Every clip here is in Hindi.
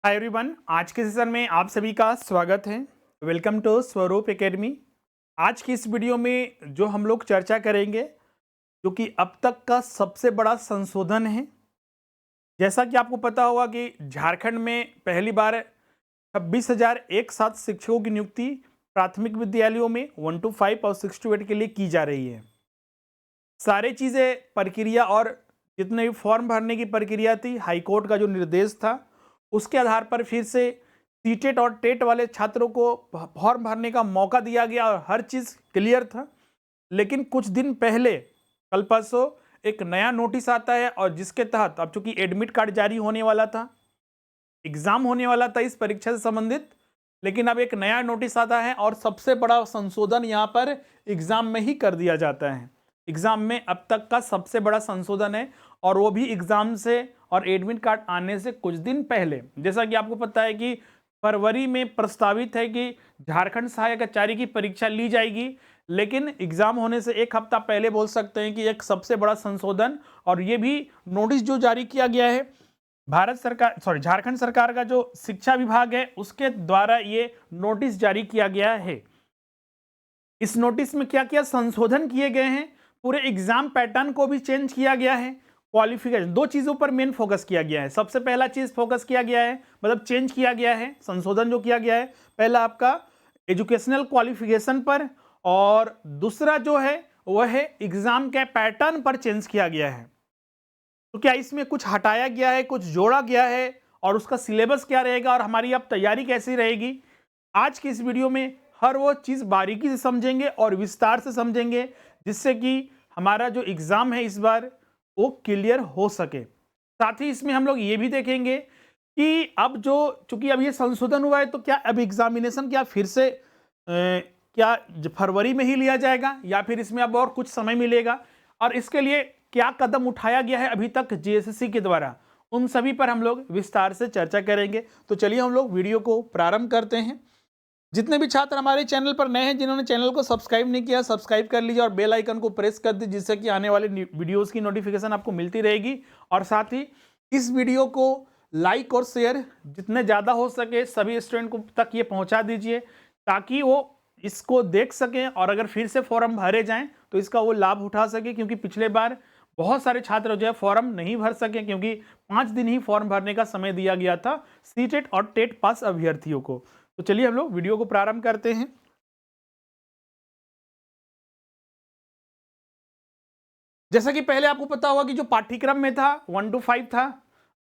हाय एवरीवन, आज के सेशन में आप सभी का स्वागत है। वेलकम टू स्वरूप एकेडमी। आज की इस वीडियो में जो हम लोग चर्चा करेंगे, जो कि अब तक का सबसे बड़ा संशोधन है। जैसा कि आपको पता होगा कि झारखंड में पहली बार 26,000 एक साथ शिक्षकों की नियुक्ति प्राथमिक विद्यालयों में 1 to 5 और 6 to 8 के लिए की जा रही है। सारी चीज़ें प्रक्रिया और जितने भी फॉर्म भरने की प्रक्रिया थी, हाईकोर्ट का जो निर्देश था, उसके आधार पर फिर से सीटेट और टेट वाले छात्रों को फॉर्म भरने का मौका दिया गया और हर चीज़ क्लियर था। लेकिन कुछ दिन पहले कल परसों एक नया नोटिस आता है और जिसके तहत अब चूंकि एडमिट कार्ड जारी होने वाला था, एग्ज़ाम होने वाला था इस परीक्षा से संबंधित, लेकिन अब एक नया नोटिस आता है और सबसे बड़ा संशोधन यहाँ पर एग्ज़ाम में ही कर दिया जाता है। एग्ज़ाम में अब तक का सबसे बड़ा संशोधन है और वो भी एग्ज़ाम से और एडमिट कार्ड आने से कुछ दिन पहले। जैसा कि आपको पता है कि फरवरी में प्रस्तावित है कि झारखंड सहायक आचार्य की परीक्षा ली जाएगी, लेकिन एग्ज़ाम होने से एक हफ्ता पहले बोल सकते हैं कि एक सबसे बड़ा संशोधन। और ये भी नोटिस जो जारी किया गया है झारखंड सरकार का जो शिक्षा विभाग है उसके द्वारा ये नोटिस जारी किया गया है। इस नोटिस में क्या क्या संशोधन किए गए हैं, पूरे एग्जाम पैटर्न को भी चेंज किया गया है। क्वालिफिकेशन, दो चीजों पर मेन फोकस किया गया है। सबसे पहला चीज फोकस किया गया है, मतलब चेंज किया गया है, संशोधन जो किया गया है, पहला आपका एजुकेशनल क्वालिफिकेशन पर, और दूसरा जो है वह है एग्जाम के पैटर्न पर चेंज किया गया है। तो क्या इसमें कुछ हटाया गया है, कुछ जोड़ा गया है, और उसका सिलेबस क्या रहेगा और हमारी अब तैयारी कैसी रहेगी, आज की इस वीडियो में हर वो चीज़ बारीकी से समझेंगे और विस्तार से समझेंगे, जिससे कि हमारा जो एग्ज़ाम है इस बार वो क्लियर हो सके। साथ ही इसमें हम लोग ये भी देखेंगे कि अब जो चूंकि अब ये संशोधन हुआ है, तो क्या अब एग्जामिनेशन क्या फिर से क्या फरवरी में ही लिया जाएगा या फिर इसमें अब और कुछ समय मिलेगा, और इसके लिए क्या कदम उठाया गया है अभी तक जेएसएससी के द्वारा, उन सभी पर हम लोग विस्तार से चर्चा करेंगे। तो चलिए हम लोग वीडियो को प्रारंभ करते हैं। जितने भी छात्र हमारे चैनल पर नए हैं, जिन्होंने चैनल को सब्सक्राइब नहीं किया, सब्सक्राइब कर लीजिए और बेल आइकन को प्रेस कर दीजिए, जिससे कि आने वाले वीडियोस की नोटिफिकेशन आपको मिलती रहेगी। और साथ ही इस वीडियो को लाइक और शेयर जितने ज़्यादा हो सके सभी स्टूडेंट को तक ये पहुंचा दीजिए, ताकि वो इसको देख सकें और अगर फिर से फॉर्म भरे जाएं तो इसका वो लाभ उठा सके। क्योंकि पिछले बार बहुत सारे छात्र जो है फॉर्म नहीं भर सके, क्योंकि 5 दिन ही फॉर्म भरने का समय दिया गया था सीटेट और टेट पास अभ्यर्थियों को। तो चलिए हम लोग वीडियो को प्रारंभ करते हैं। जैसा कि पहले आपको पता होगा कि जो पाठ्यक्रम में था 1 to 5 था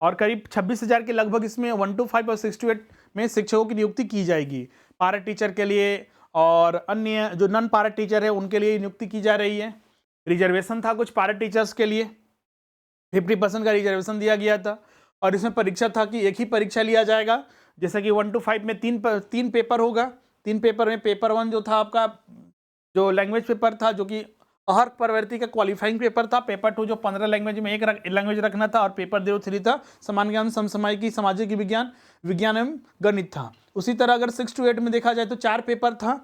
और करीब 26,000 के लगभग इसमें 1 to 5 और 6 to 8 में शिक्षकों की नियुक्ति की जाएगी। पारा टीचर के लिए और अन्य जो नॉन पारा टीचर है उनके लिए नियुक्ति की जा रही है। रिजर्वेशन था कुछ पारा टीचर्स के लिए, 50% का रिजर्वेशन दिया गया था। और इसमें परीक्षा था कि एक ही परीक्षा लिया जाएगा, जैसे कि 1 to 5 में तीन पेपर होगा। 3 पेपर में पेपर 1 जो था आपका जो लैंग्वेज पेपर था, जो कि अहर्क प्रवृत्ति का क्वालिफाइंग पेपर था। पेपर 2 जो 15 लैंग्वेज में एक लैंग्वेज रखना था, और पेपर 03 था सामान्य ज्ञान, समसामयिकी, सामाजिक विज्ञान, विज्ञान एवं गणित था। उसी तरह अगर 6 to 8 में देखा जाए तो 4 पेपर था,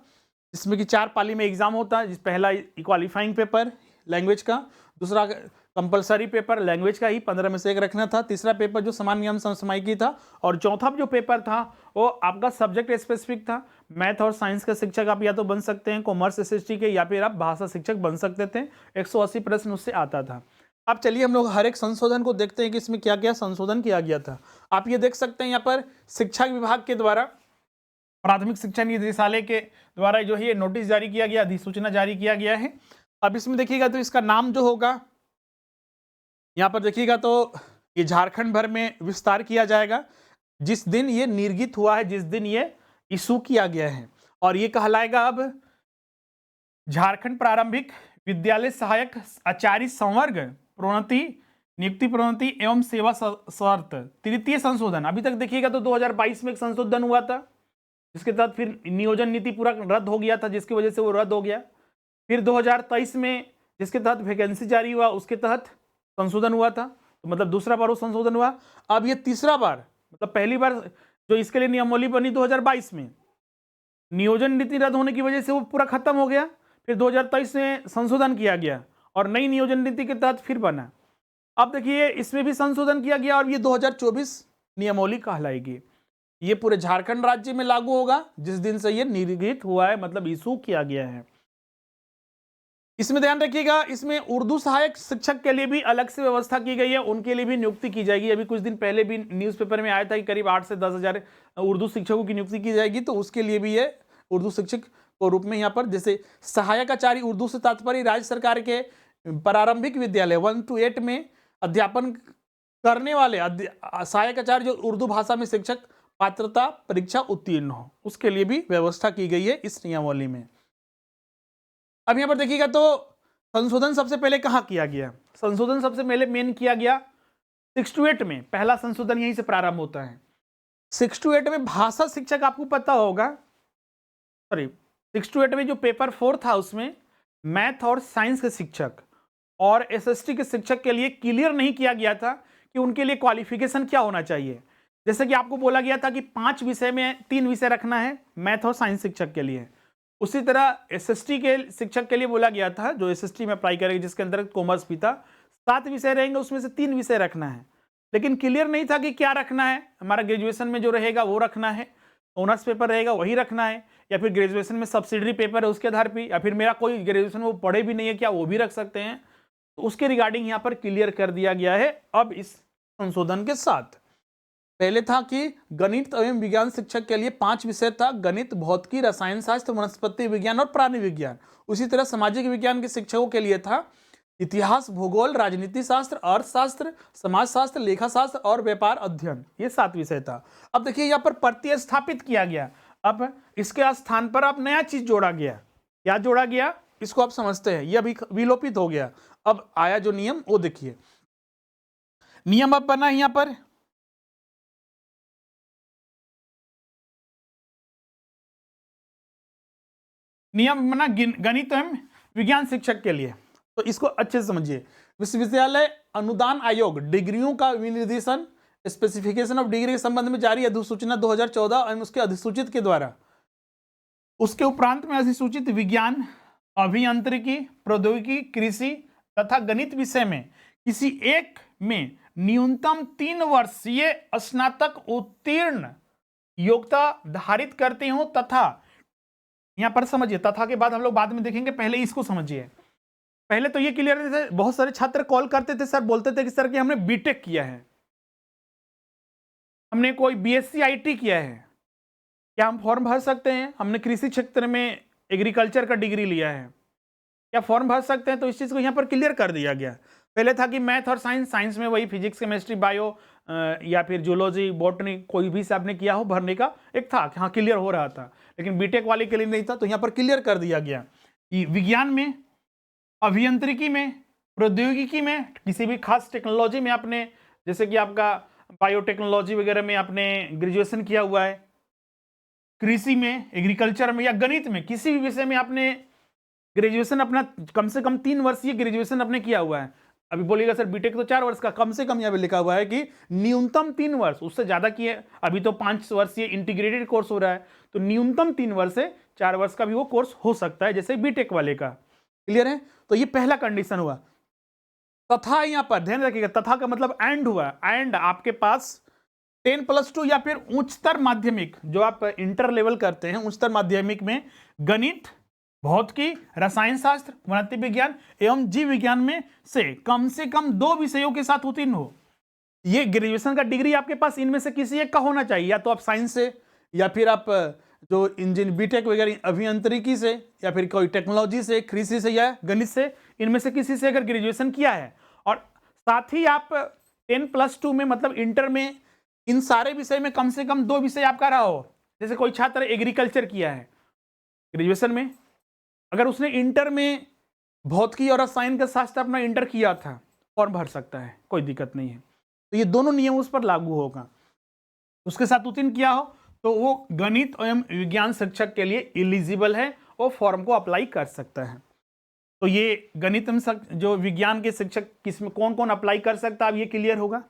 जिसमें कि 4 पाली में एग्जाम होता है। पहला क्वालिफाइंग पेपर लैंग्वेज का, दूसरा कंपलसरी पेपर लैंग्वेज का ही 15 में से एक रखना था, तीसरा पेपर जो सामान्य ज्ञान समसामयिकी था, और चौथा जो पेपर था वो आपका सब्जेक्ट स्पेसिफिक था। मैथ और साइंस के शिक्षक आप या तो बन सकते हैं, कॉमर्स एसएसटी के, या फिर आप भाषा शिक्षक बन सकते थे। 180 प्रश्न उससे आता था। अब चलिए हम लोग हर एक संशोधन को देखते हैं कि इसमें क्या क्या संशोधन किया गया था। आप ये देख सकते हैं यहाँ पर शिक्षा विभाग के द्वारा, प्राथमिक शिक्षा निदेशालय के द्वारा जो है ये नोटिस जारी किया गया, अधिसूचना जारी किया गया है। अब इसमें देखिएगा तो इसका नाम जो होगा यहाँ पर देखिएगा तो ये झारखंड भर में विस्तार किया जाएगा जिस दिन ये निर्गत हुआ है, जिस दिन ये इशू किया गया है। और ये कहलाएगा अब झारखंड प्रारंभिक विद्यालय सहायक आचार्य संवर्ग प्रोन्नति, नियुक्ति प्रोन्नति एवं सेवा शर्त तृतीय संशोधन। अभी तक देखिएगा तो 2022 में एक संशोधन हुआ था, जिसके तहत फिर नियोजन नीति पूरा रद्द हो गया था, जिसकी वजह से वो रद्द हो गया। फिर 2023 में जिसके तहत वैकेंसी जारी हुआ, उसके तहत संशोधन हुआ था, तो मतलब दूसरा बार वो संशोधन हुआ। अब ये तीसरा बार, मतलब पहली बार जो इसके लिए नियमावली बनी 2022 में, नियोजन नीति रद्द होने की वजह से वो पूरा खत्म हो गया। फिर 2023 में संशोधन किया गया और नई नियोजन नीति के तहत फिर बना। अब देखिए इसमें भी संशोधन किया गया और ये 2024 नियमावली कहलाएगी। ये पूरे झारखंड राज्य में लागू होगा जिस दिन से ये निर्गत हुआ है, मतलब इशू किया गया है। इसमें ध्यान रखिएगा, इसमें उर्दू सहायक शिक्षक के लिए भी अलग से व्यवस्था की गई है, उनके लिए भी नियुक्ति की जाएगी। अभी कुछ दिन पहले भी न्यूज़पेपर में आया था कि करीब 8 से 10 हज़ार उर्दू शिक्षकों की नियुक्ति की जाएगी, तो उसके लिए भी ये उर्दू शिक्षक के रूप में यहाँ पर, जैसे सहायक आचार्य उर्दू से तात्पर्य राज्य सरकार के प्रारंभिक विद्यालय 1 to 8 में अध्यापन करने वाले सहायक आचार्य जो उर्दू भाषा में शिक्षक पात्रता परीक्षा उत्तीर्ण हो, उसके लिए भी व्यवस्था की गई है इस नियमावली में। अब यहाँ पर देखिएगा तो संशोधन सबसे पहले कहाँ किया गया? संशोधन सबसे पहले मेन किया गया 6 to 8 में, पहला संशोधन यहीं से प्रारंभ होता है। 6 to 8 में भाषा शिक्षक, आपको पता होगा, सॉरी 6 to 8 में जो पेपर 4 था उसमें मैथ और साइंस के शिक्षक और एसएसटी के शिक्षक के लिए क्लियर नहीं किया गया था कि उनके लिए क्वालिफिकेशन क्या होना चाहिए। जैसे कि आपको बोला गया था कि 5 विषय में 3 विषय रखना है मैथ और साइंस शिक्षक के लिए, उसी तरह एसएसटी के शिक्षक के लिए बोला गया था, जो एसएसटी में अप्लाई करेंगे जिसके अंदर कॉमर्स भी था, 7 विषय रहेंगे, उसमें से 3 विषय रखना है। लेकिन क्लियर नहीं था कि क्या रखना है। हमारा ग्रेजुएशन में जो रहेगा वो रखना है, ऑनर्स पेपर रहेगा वही रखना है, या फिर ग्रेजुएशन में सब्सिडरी पेपर है उसके आधार पर, या फिर मेरा कोई ग्रेजुएशन में वो पढ़े भी नहीं है क्या, वो भी रख सकते हैं। तो उसके रिगार्डिंग यहाँ पर क्लियर कर दिया गया है अब इस संशोधन के साथ। पहले था कि गणित एवं विज्ञान शिक्षक के लिए 5 विषय था, गणित, भौतिकी, रसायन शास्त्र, वनस्पति विज्ञान और प्राणी विज्ञान। उसी तरह सामाजिक विज्ञान के शिक्षकों के लिए था इतिहास, भूगोल, राजनीति शास्त्र, अर्थशास्त्र, समाजशास्त्र, लेखा शास्त्र और व्यापार अध्ययन, ये 7 विषय था। अब देखिए यहाँ पर प्रतिस्थापित किया गया, अब इसके स्थान पर अब नया चीज जोड़ा गया। क्या जोड़ा गया इसको आप समझते हैं, ये अभी विलोपित हो गया। अब आया जो नियम वो देखिए, नियम अब बना यहाँ पर नियम बना गणित एवं विज्ञान शिक्षक के लिए, तो इसको अच्छे से समझिए। विश्वविद्यालय अनुदान आयोग डिग्रियों का विनिर्देशन स्पेसिफिकेशन ऑफ डिग्री के संबंध में जारी अधिसूचना 2014 एवं उसके अधिसूचित के द्वारा, उसके उपरांत में अधिसूचित विज्ञान, अभियांत्रिकी, प्रौद्योगिकी, कृषि तथा गणित विषय में किसी एक में न्यूनतम 3 वर्षीय स्नातक उत्तीर्ण योग्यता धारित करते हो, तथा यहां पर समझिए, तथा के बाद हम लोग बाद में देखेंगे, पहले इसको समझिए। पहले तो ये क्लियर थे, बहुत सारे छात्र कॉल करते थे, सर बोलते थे कि सर कि हमने बीटेक किया है, हमने कोई बीएससी आईटी किया है, क्या हम फॉर्म भर सकते हैं? हमने कृषि क्षेत्र में एग्रीकल्चर का डिग्री लिया है, क्या फॉर्म भर सकते हैं? तो इस चीज को यहाँ पर क्लियर कर दिया गया। पहले था कि मैथ और साइंस, साइंस में वही फिजिक्स, केमिस्ट्री, बायो या फिर जूलॉजी, बॉटनी, कोई भी से आपने किया हो, भरने का एक था कि हाँ क्लियर हो रहा था, लेकिन बीटेक वाले के लिए नहीं था। तो यहाँ पर क्लियर कर दिया गया कि विज्ञान में, अभियांत्रिकी में, प्रौद्योगिकी में, किसी भी खास टेक्नोलॉजी में आपने, जैसे कि आपका बायोटेक्नोलॉजी वगैरह में आपने ग्रेजुएशन किया हुआ है, कृषि में, एग्रीकल्चर में या गणित में, किसी भी विषय में आपने ग्रेजुएशन अपना कम से कम 3 वर्षीय ग्रेजुएशन आपने किया हुआ है। अभी बोलिएगा सर बीटेक तो 4 वर्ष का, कम से कम यहाँ पे लिखा हुआ है कि न्यूनतम 3 वर्ष, उससे ज्यादा किए। अभी तो 5 वर्षीय इंटीग्रेटेड कोर्स हो रहा है, तो न्यूनतम 3 वर्ष से 4 वर्ष का भी वो कोर्स हो सकता है, जैसे बीटेक वाले का। क्लियर है? तो ये पहला कंडीशन हुआ। तथा यहाँ पर ध्यान रखिएगा, तथा का मतलब एंड हुआ, एंड आपके पास 10+2 या फिर उच्चतर माध्यमिक, जो आप इंटर लेवल करते हैं, उच्चतर माध्यमिक में गणित, भौतिकी, रसायन शास्त्र, वनस्पति विज्ञान एवं जीव विज्ञान में से कम 2 विषयों के साथ उत्तीर्ण हो। ये ग्रेजुएशन का डिग्री आपके पास इनमें से किसी एक का होना चाहिए, या तो आप साइंस से, या फिर आप जो इंजीनियर बीटेक वगैरह अभियांत्रिकी से, या फिर कोई टेक्नोलॉजी से, कृषि से या गणित से, इनमें से किसी से अगर ग्रेजुएशन किया है, और साथ ही आप 10+2 में मतलब इंटर में इन सारे विषय में कम से कम 2 विषय आपका रहा हो। जैसे कोई छात्र एग्रीकल्चर किया है ग्रेजुएशन में, अगर उसने इंटर में भौतिकी और रसायन का शास्त्र अपना इंटर किया था, फॉर्म भर सकता है, कोई दिक्कत नहीं है। तो ये दोनों नियम उस पर लागू होगा। उसके साथ उत्तीर्ण किया हो तो वो गणित एवं विज्ञान शिक्षक के लिए एलिजिबल है, वो फॉर्म को अप्लाई कर सकता है। तो ये गणित जो विज्ञान के शिक्षक किसमें कौन कौन अप्लाई कर सकता है, अब ये क्लियर होगा।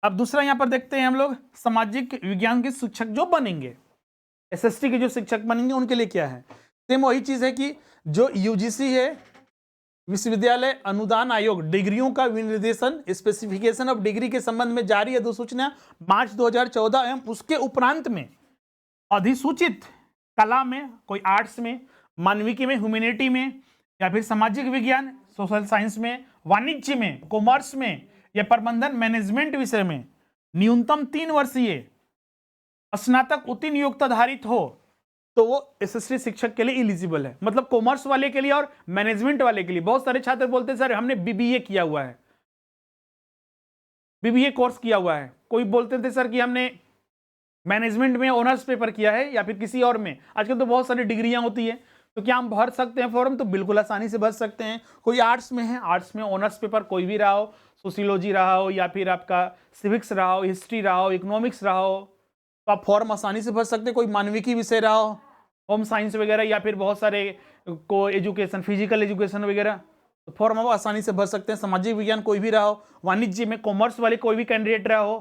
अब दूसरा यहाँ पर देखते हैं हम लोग, सामाजिक विज्ञान के शिक्षक जो बनेंगे, एसएसटी के जो शिक्षक बनेंगे उनके लिए क्या है। सेम वही चीज है कि जो यूजीसी है विश्वविद्यालय अनुदान आयोग डिग्रियों का विनिर्देशन स्पेसिफिकेशन ऑफ डिग्री के संबंध में जारी अधिसूचना मार्च 2014 एवं उसके उपरांत में अधिसूचित कला में, कोई आर्ट्स में, मानविकी में, ह्यूमैनिटी में, या फिर सामाजिक विज्ञान सोशल साइंस में, वाणिज्य में, कॉमर्स में या प्रबंधन मैनेजमेंट विषय में न्यूनतम 3 वर्षीय स्नातक उत्तीर्ण योग्यताधारित हो तो वो एसएससी शिक्षक के लिए एलिजिबल है। मतलब कॉमर्स वाले के लिए और मैनेजमेंट वाले के लिए। बहुत सारे छात्र बोलते हैं सर हमने बीबीए किया हुआ है, बीबीए कोर्स किया हुआ है। कोई बोलते थे सर कि हमने मैनेजमेंट में ऑनर्स पेपर किया है या फिर किसी और में। आजकल तो बहुत सारी डिग्रियां होती है, तो क्या हम भर सकते हैं फॉर्म? तो बिल्कुल आसानी से भर सकते हैं। कोई आर्ट्स में है, आर्ट्स में ऑनर्स पेपर कोई भी रहा हो, सोशियोलॉजी रहा हो या फिर आपका सिविक्स रहा हो, हिस्ट्री रहा हो, इकोनॉमिक्स रहा हो, तो आप फॉर्म आसानी से भर सकते हैं। कोई मानविकी विषय रहा हो, होम साइंस वगैरह, या फिर बहुत सारे को एजुकेशन, फिजिकल एजुकेशन वगैरह, तो फॉर्म आप आसानी से भर सकते हैं। सामाजिक विज्ञान कोई भी रहा हो, वाणिज्य में कॉमर्स वाले कोई भी कैंडिडेट रहा हो,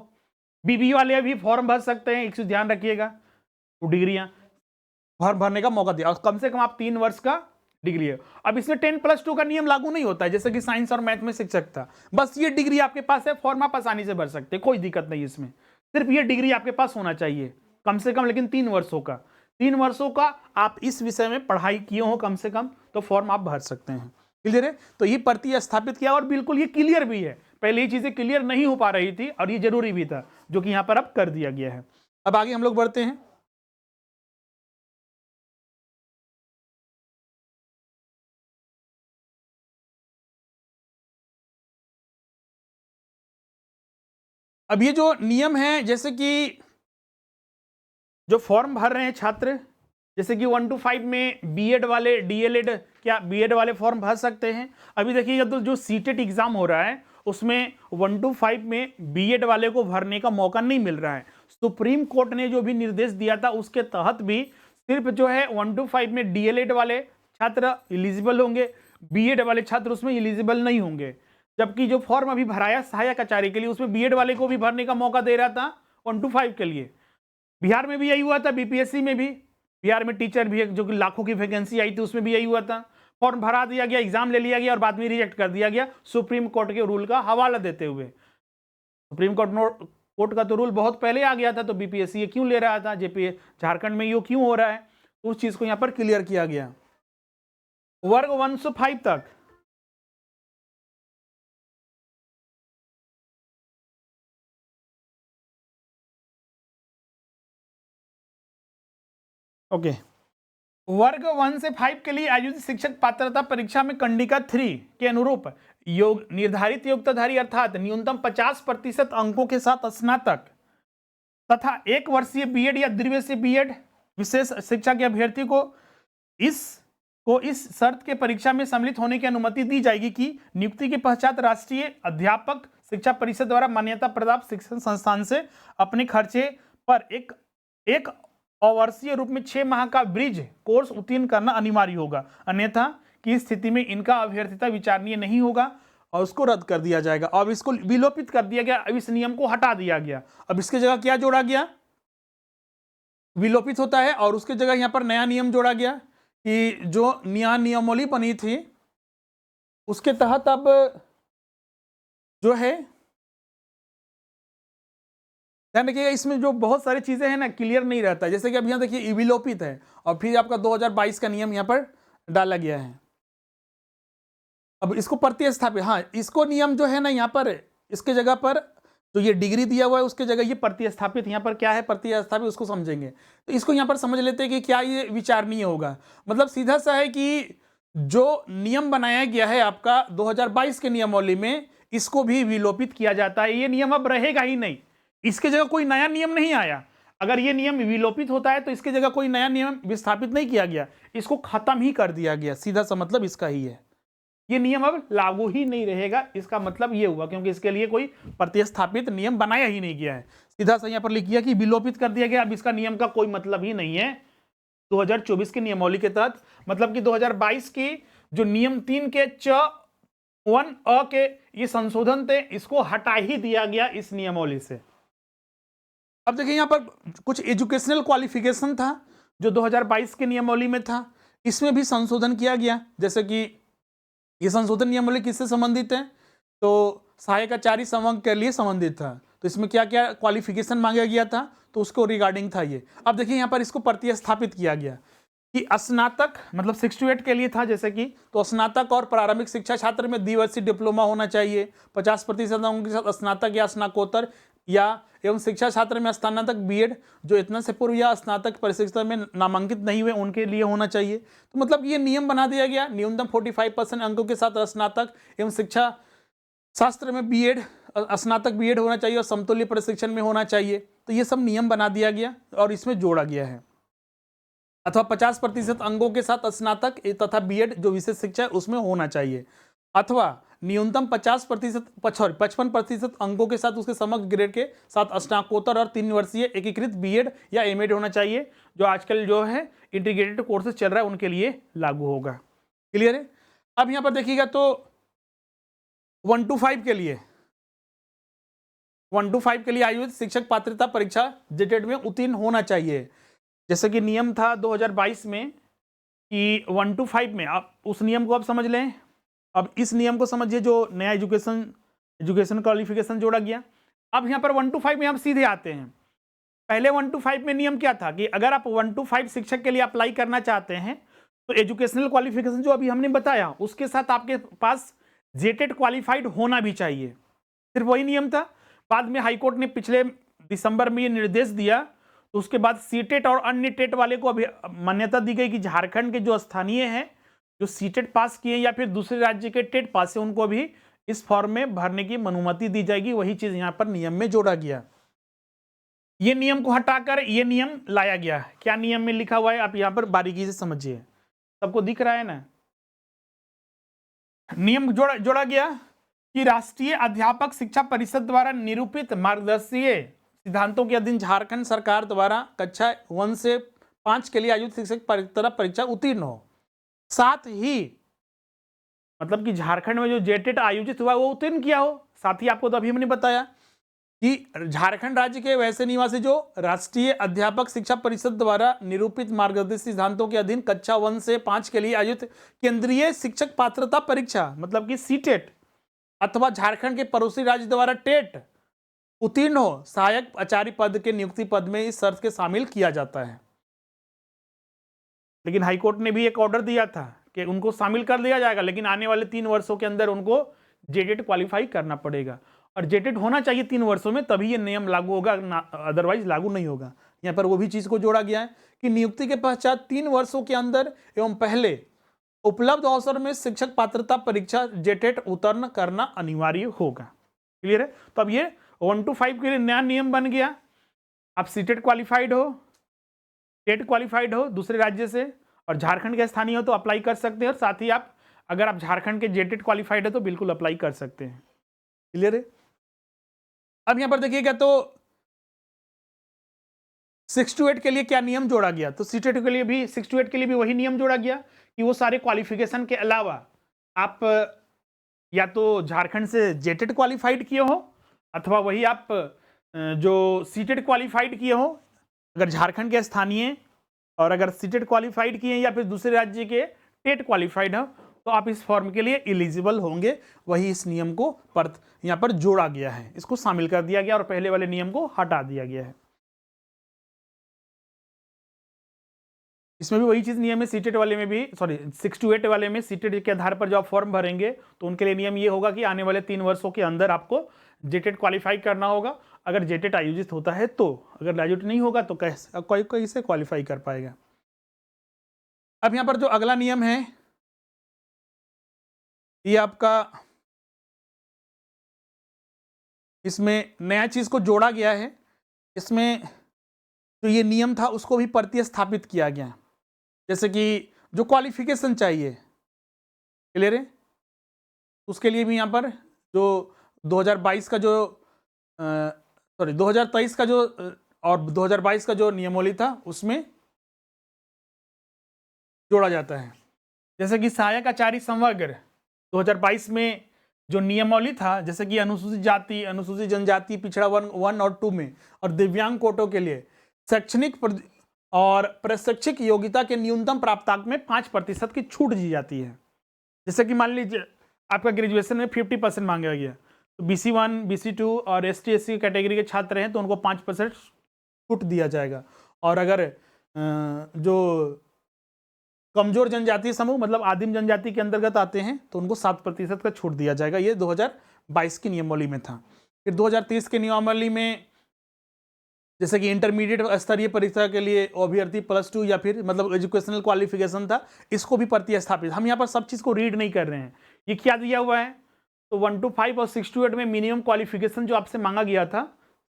बीबीए वाले भी फॉर्म भर सकते हैं। एक चीज ध्यान रखिएगा, तो डिग्रियां भरने का मौका दिया और कम से कम आप 3 वर्ष का डिग्री है। अब इसमें 10+2 का नियम लागू नहीं होता है जैसे कि साइंस और मैथ में शिक्षक था। बस ये डिग्री आपके पास है, फॉर्म आप आसानी से भर सकते हैं, कोई दिक्कत नहीं इसमें। सिर्फ ये डिग्री आपके पास होना चाहिए कम से कम, लेकिन 3 वर्षों का। 3 वर्षों का आप इस विषय में पढ़ाई किए हो कम से कम, तो फॉर्म आप भर सकते हैं। क्लियर है? तो ये प्रतिस्थापित किया और बिल्कुल ये क्लियर भी है। पहले ये चीजें क्लियर नहीं हो पा रही थी और ये जरूरी भी था, जो कि यहां पर अब कर दिया गया है। अब आगे हम लोग बढ़ते हैं। अब ये जो नियम है, जैसे कि जो फॉर्म भर रहे हैं छात्र, जैसे कि 1 to 5 में बीएड वाले, डीएलएड, क्या बीएड वाले फॉर्म भर सकते हैं? अभी देखिएगा तो जो सीटेट एग्जाम हो रहा है उसमें 1 to 5 में बीएड वाले को भरने का मौका नहीं मिल रहा है। सुप्रीम कोर्ट ने जो भी निर्देश दिया था उसके तहत भी सिर्फ जो है 1 to 5 में डीएलएड वाले छात्र एलिजिबल होंगे, बीएड वाले छात्र उसमें एलिजिबल नहीं होंगे। जबकि जो फॉर्म अभी भराया सहायक आचार्य के लिए, उसमें बीएड वाले को भी भरने का मौका दे रहा था 1 to 5 के लिए। बिहार में भी यही हुआ था, बीपीएससी में भी, बिहार में टीचर भी जो कि लाखों की वैकेंसी आई थी उसमें भी यही हुआ था। फॉर्म भरा दिया गया, एग्जाम ले लिया गया और बाद में रिजेक्ट कर दिया गया सुप्रीम कोर्ट के रूल का हवाला देते हुए। सुप्रीम कोर्ट का तो रूल बहुत पहले आ गया था, तो बीपीएससी ये क्यों ले रहा था, जेपी झारखंड में ये क्यों हो रहा है, तो उस चीज को यहां पर क्लियर किया गया। वर्ग 1 से 5 तक ओके। वर्ग 1 से 5 के लिए आयोजित शिक्षक पात्रता परीक्षा में कंडिका 3 के अनुरूप योग निर्धारित योग्यताधारी अर्थात न्यूनतम 50% अंकों के साथ स्नातक तथा 1 वर्षीय बीएड या द्विवर्षीय बीएड विशेष शिक्षा के अभ्यर्थी को इस शर्त के परीक्षा में सम्मिलित होने की अनुमति दी जाएगी कि नियुक्ति के पश्चात राष्ट्रीय अध्यापक शिक्षा परिषद द्वारा मान्यता प्राप्त शिक्षण संस्थान से अपने खर्चे पर एक अवर्षीय रूप में 6 माह का ब्रिज कोर्स उत्तीर्ण करना अनिवार्य होगा। अन्यथा की स्थिति में इनका अभ्यर्थिता विचारणीय नहीं होगा और उसको रद्द कर दिया जाएगा। अब इसको विलोपित कर दिया गया, अब इस नियम को हटा दिया गया। अब इसके जगह क्या जोड़ा गया? विलोपित होता है और उसके जगह यहां पर नया नियम जोड़ा गया कि जो नया नियमावली बनी थी उसके तहत अब जो है, ध्यान रखिएगा इसमें जो बहुत सारी चीजें हैं ना क्लियर नहीं रहता है। जैसे कि अब यहाँ देखिए विलोपित है और फिर आपका 2022 का नियम यहाँ पर डाला गया है। अब इसको प्रतिस्थापित, हाँ इसको नियम जो है ना यहाँ पर इसके जगह पर जो ये डिग्री दिया हुआ है उसके जगह ये प्रतिस्थापित, यहाँ पर क्या है प्रतिस्थापित उसको समझेंगे। तो इसको यहाँ पर समझ लेते हैं कि क्या ये विचारणीय होगा। मतलब सीधा सा है कि जो नियम बनाया गया है आपका 2022 के नियमावली में, इसको भी विलोपित किया जाता है। ये नियम अब रहेगा ही नहीं, इसके जगह कोई नया नियम नहीं आया। अगर ये नियम विलोपित होता है तो इसके जगह कोई नया नियम विस्थापित नहीं किया गया, इसको खत्म ही कर दिया गया। सीधा सा मतलब इसका ही है, ये नियम अब लागू ही नहीं रहेगा। इसका मतलब ये हुआ क्योंकि इसके लिए कोई प्रतिस्थापित नियम बनाया ही नहीं गया है। सीधा सा यहाँ पर लिख दिया कि विलोपित कर दिया गया। अब इसका नियम का कोई मतलब ही नहीं है 2024 के नियमावली के तहत। मतलब कि 2022 की जो नियम 3 के च1 अ के ये संशोधन थे, इसको हटा ही दिया गया इस नियमावली से। अब देखिए यहाँ पर कुछ एजुकेशनल क्वालिफिकेशन था जो 2022 के नियमावली में था, इसमें भी संशोधन किया गया। जैसे कि ये संशोधन नियमावली किससे संबंधित है? तो सहायक आचार्य संवर्ग के लिए संबंधित था। तो इसमें क्या क्या क्वालिफिकेशन मांगा गया था, तो उसको रिगार्डिंग था ये। अब देखिए यहाँ पर इसको प्रतिस्थापित किया गया कि स्नातक मतलब 6 to 8 के लिए था, जैसे कि तो स्नातक और प्रारंभिक शिक्षा छात्र में द्विवर्षीय डिप्लोमा होना चाहिए, 50% अंकों के साथ स्नातक या स्नाकोत्तर या एवं शिक्षा छात्र में स्नातक बीएड जो इतना से पूर्व या स्नातक परिशिक्षा में नामांकित नहीं हुए उनके लिए होना चाहिए। तो मतलब ये नियम बना दिया गया, न्यूनतम 45% अंकों के साथ स्नातक एवं शिक्षा शास्त्र में बीएड स्नातक बीएड होना चाहिए और समतुल्य प्रशिक्षण में होना चाहिए। तो ये सब नियम बना दिया गया और इसमें जोड़ा गया है। अथवा 50% अंकों के साथ स्नातक तथा बीएड जो विशेष शिक्षा है उसमें होना चाहिए, अथवा न्यूनतम 55% अंकों के साथ उसके समग्र ग्रेड के साथ स्नातकोत्तर और 3 वर्षीय एकीकृत बीएड या एमएड होना चाहिए, जो आजकल जो है इंटीग्रेटेड कोर्सेज चल रहा है उनके लिए लागू होगा। क्लियर है? अब यहाँ पर देखिएगा तो 1 to 5 के लिए 1 to 5 के लिए आयोजित शिक्षक पात्रता परीक्षा जेटेड में उत्तीर्ण होना चाहिए। जैसे कि नियम था 2022 में कि 1 to 5 में, आप उस नियम को आप समझ लें। अब इस नियम को समझिए जो नया एजुकेशन क्वालिफिकेशन जोड़ा गया। अब यहाँ पर 1 to 5 में हम सीधे आते हैं। पहले 1 to 5 में नियम क्या था कि अगर आप 1 to 5 शिक्षक के लिए अप्लाई करना चाहते हैं तो एजुकेशनल क्वालिफिकेशन जो अभी हमने बताया उसके साथ आपके पास जेटेड क्वालिफाइड होना भी चाहिए, सिर्फ वही नियम था। बाद में हाईकोर्ट ने पिछले दिसंबर में ये निर्देश दिया, तो उसके बाद सीटेट और अन्य टेट वाले को अभी मान्यता दी गई कि झारखंड के जो स्थानीय हैं जो सीटेट पास किए या फिर दूसरे राज्य के टेट पास है उनको भी इस फॉर्म में भरने की अनुमति दी जाएगी। वही चीज यहाँ पर नियम में जोड़ा गया। ये नियम को हटाकर ये नियम लाया गया। क्या नियम में लिखा हुआ है आप यहाँ पर बारीकी से समझिए, सबको दिख रहा है ना? नियम जोड़ा गया कि राष्ट्रीय अध्यापक शिक्षा परिषद द्वारा निरूपित मार्गदर्शीय सिद्धांतों के अधीन झारखंड सरकार द्वारा कक्षा 1 से 5 के लिए आयोजित शिक्षक पात्रता परीक्षा उत्तीर्ण हो। साथ ही मतलब कि झारखंड में जो जेटेट आयोजित हुआ वो उत्तीर्ण किया हो। साथ ही आपको तो अभी हमने बताया कि झारखंड राज्य के वैसे निवासी जो राष्ट्रीय अध्यापक शिक्षा परिषद द्वारा निरूपित मार्गदर्शी सिद्धांतों के अधीन कक्षा 1 से 5 के लिए आयोजित केंद्रीय शिक्षक पात्रता परीक्षा मतलब कि सीटेट अथवा झारखंड के पड़ोसी राज्य द्वारा टेट उत्तीर्ण हो, सहायक आचार्य पद के नियुक्ति पद में इस शर्त के शामिल किया जाता है। लेकिन हाईकोर्ट ने भी एक ऑर्डर दिया था कि उनको शामिल कर दिया जाएगा, लेकिन आने वाले 3 वर्षों के अंदर उनको जेटेट क्वालिफाई करना पड़ेगा और जेटेट होना चाहिए 3 वर्षों में, तभी ये नियम लागू होगा, अदरवाइज लागू नहीं होगा। यहाँ पर वो भी चीज को जोड़ा गया है कि नियुक्ति के पश्चात 3 वर्षों के अंदर एवं पहले उपलब्ध अवसर में शिक्षक पात्रता परीक्षा जेटेट उत्तीर्ण करना अनिवार्य होगा। क्लियर है? तो अब ये 1 to 5 के लिए नया नियम बन गया। आप सीटेट क्वालिफाइड हो, टेट क्वालिफाइड हो दूसरे राज्य से और झारखंड के स्थानीय हो तो अप्लाई कर सकते हैं, और साथ ही आप अगर आप झारखंड के जेटेट क्वालिफाइड है तो बिल्कुल अप्लाई कर सकते हैं। क्लियर है? अब यहां पर देखिएगा तो 6 to 8 के लिए क्या नियम जोड़ा गया, तो सीटेट के लिए भी 6 to 8 के लिए भी वही नियम जोड़ा गया कि वो सारे क्वालिफिकेशन के अलावा आप या तो झारखंड से जेटेट क्वालिफाइड किए हो अथवा वही आप जो सीटेट क्वालिफाइड किए हो अगर झारखंड के स्थानीय, और अगर सीटेट क्वालिफाइड किए या फिर दूसरे राज्य के टेट क्वालिफाइड हो तो आप इस फॉर्म के लिए एलिजिबल होंगे। वही इस नियम को यहाँ पर जोड़ा गया है, इसको शामिल कर दिया गया और पहले वाले नियम को हटा दिया गया है। इसमें भी वही चीज नियम है, सीटेट वाले में भी 6 to 8 वाले में सीटेट के आधार पर जो आप फॉर्म भरेंगे तो उनके लिए नियम ये होगा कि आने वाले 3 वर्षों के अंदर आपको जेटेट क्वालिफाई करना होगा। अगर जेटेट आयोजित होता है तो, अगर आयोजित नहीं होगा तो कोई कैसे क्वालिफाई कर पाएगा। अब यहां पर जो अगला नियम है ये आपका, इसमें नया चीज को जोड़ा गया है। इसमें जो ये नियम था उसको भी प्रतिस्थापित किया गया, जैसे कि जो क्वालिफिकेशन चाहिए, क्लियर है, उसके लिए भी यहाँ पर जो 2022 का जो 2023 का जो और 2022 का जो नियमावली था उसमें जोड़ा जाता है। जैसे कि सहायक आचार्य संवर्ग 2022 में जो नियमावली था, जैसे कि अनुसूचित जाति, अनुसूचित जनजाति, पिछड़ा वर्ग 1 और 2 में और दिव्यांग कोटों के लिए शैक्षणिक और प्रशिक्षक योग्यता के न्यूनतम प्राप्तांक में 5% की छूट दी जाती है। जैसे कि मान लीजिए आपका ग्रेजुएशन में 50% मांगा गया, तो BC1 BC2 और ST/SC कैटेगरी के छात्र हैं तो उनको 5% छूट दिया जाएगा। और अगर जो कमजोर जनजातीय समूह मतलब आदिम जनजाति के अंतर्गत आते हैं तो उनको 7% का छूट दिया जाएगा। ये 2022 की नियमावली में था। फिर 2030 के नियमावली में जैसे कि इंटरमीडिएट स्तरीय परीक्षा के लिए अभ्यर्थी +2 या फिर मतलब एजुकेशनल क्वालिफिकेशन था, इसको भी प्रतिस्थापित। हम यहाँ पर सब चीज़ को रीड नहीं कर रहे हैं, ये क्या दिया हुआ है। तो 1 to 5 और 6 to 8 में मिनिमम क्वालिफिकेशन जो आपसे मांगा गया था,